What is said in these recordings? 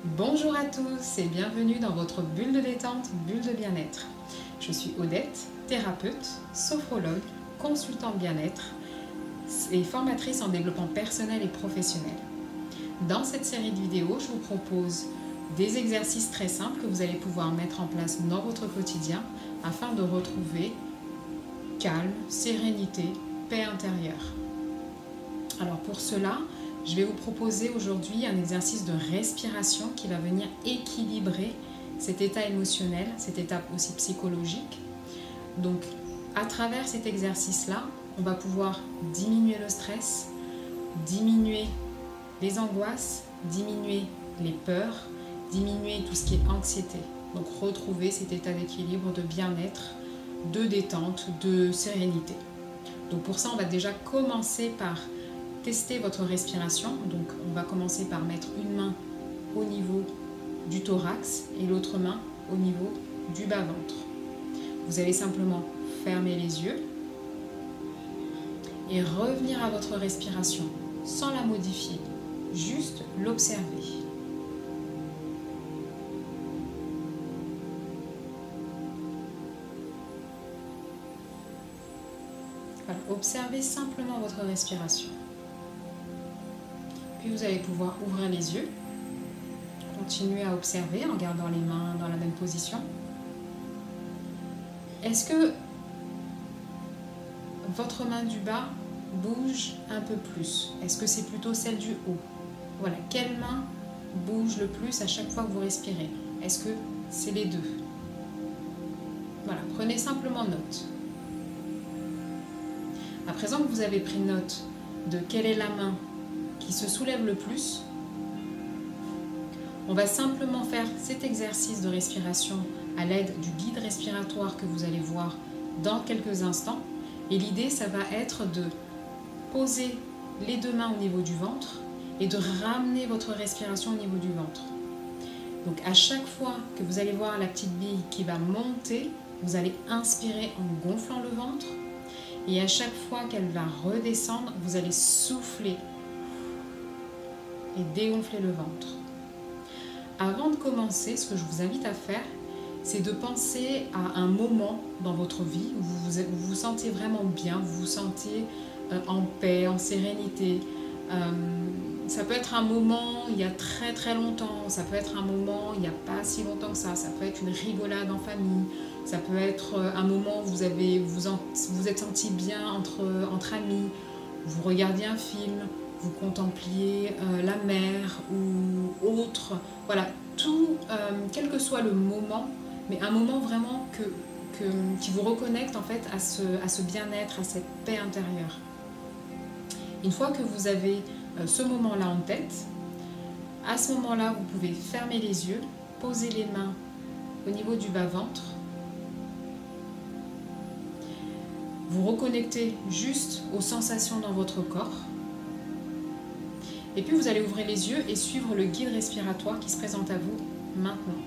Bonjour à tous et bienvenue dans votre bulle de détente, bulle de bien-être. Je suis Odette, thérapeute, sophrologue, consultante bien-être et formatrice en développement personnel et professionnel. Dans cette série de vidéos, je vous propose des exercices très simples que vous allez pouvoir mettre en place dans votre quotidien afin de retrouver calme, sérénité, paix intérieure. Alors pour cela, je vais vous proposer aujourd'hui un exercice de respiration qui va venir équilibrer cet état émotionnel, cet état aussi psychologique. Donc, à travers cet exercice-là, on va pouvoir diminuer le stress, diminuer les angoisses, diminuer les peurs, diminuer tout ce qui est anxiété. Donc, retrouver cet état d'équilibre, de bien-être, de détente, de sérénité. Donc, pour ça, on va déjà commencer par tester votre respiration. Donc on va commencer par mettre une main au niveau du thorax et l'autre main au niveau du bas-ventre. Vous allez simplement fermer les yeux et revenir à votre respiration sans la modifier, juste l'observer. Voilà, observez simplement votre respiration. Puis vous allez pouvoir ouvrir les yeux, continuer à observer en gardant les mains dans la même position. Est-ce que votre main du bas bouge un peu plus? Est-ce que c'est plutôt celle du haut? Voilà, quelle main bouge le plus à chaque fois que vous respirez? Est-ce que c'est les deux? Voilà, prenez simplement note. À présent que vous avez pris note de quelle est la main qui se soulève le plus, on va simplement faire cet exercice de respiration à l'aide du guide respiratoire que vous allez voir dans quelques instants. Et l'idée, ça va être de poser les deux mains au niveau du ventre et de ramener votre respiration au niveau du ventre. Donc à chaque fois que vous allez voir la petite bille qui va monter, vous allez inspirer en gonflant le ventre. Et à chaque fois qu'elle va redescendre, vous allez souffler et dégonfler le ventre. Avant de commencer, ce que je vous invite à faire, c'est de penser à un moment dans votre vie où vous vous sentez vraiment bien, vous vous sentez en paix, en sérénité. Ça peut être un moment il y a très très longtemps, ça peut être un moment il n'y a pas si longtemps que ça peut être une rigolade en famille, ça peut être un moment où vous êtes senti bien entre amis, vous regardiez un film, vous contempliez la mer ou autre, voilà, tout, quel que soit le moment, mais un moment vraiment qui vous reconnecte en fait à ce bien-être, à cette paix intérieure. Une fois que vous avez ce moment-là en tête, à ce moment-là, vous pouvez fermer les yeux, poser les mains au niveau du bas-ventre, vous reconnectez juste aux sensations dans votre corps. Et puis vous allez ouvrir les yeux et suivre le guide respiratoire qui se présente à vous maintenant.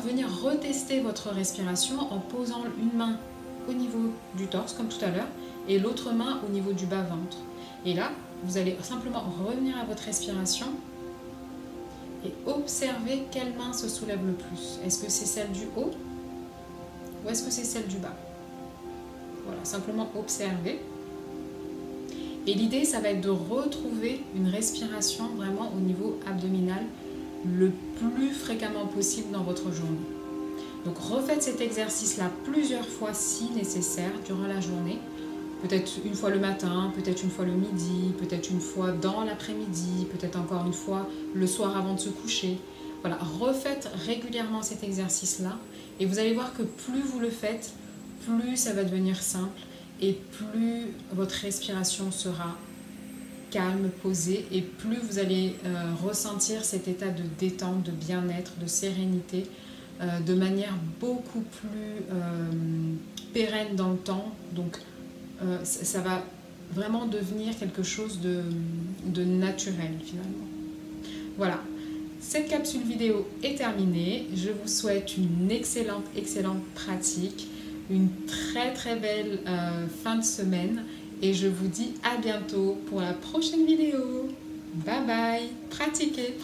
venir retester votre respiration en posant une main au niveau du torse, comme tout à l'heure, et l'autre main au niveau du bas-ventre. Et là, vous allez simplement revenir à votre respiration et observer quelle main se soulève le plus. Est-ce que c'est celle du haut ou est-ce que c'est celle du bas? Voilà, simplement observer. Et l'idée, ça va être de retrouver une respiration vraiment au niveau abdominal le plus fréquemment possible dans votre journée. Donc refaites cet exercice-là plusieurs fois si nécessaire durant la journée. Peut-être une fois le matin, peut-être une fois le midi, peut-être une fois dans l'après-midi, peut-être encore une fois le soir avant de se coucher. Voilà, refaites régulièrement cet exercice-là et vous allez voir que plus vous le faites, plus ça va devenir simple et plus votre respiration sera calme, posée et plus vous allez ressentir cet état de détente, de bien-être, de sérénité de manière beaucoup plus pérenne dans le temps. Donc ça va vraiment devenir quelque chose de naturel finalement. Voilà, cette capsule vidéo est terminée. Je vous souhaite une excellente pratique, une très belle fin de semaine et je vous dis à bientôt pour la prochaine vidéo. Bye bye, pratiquez.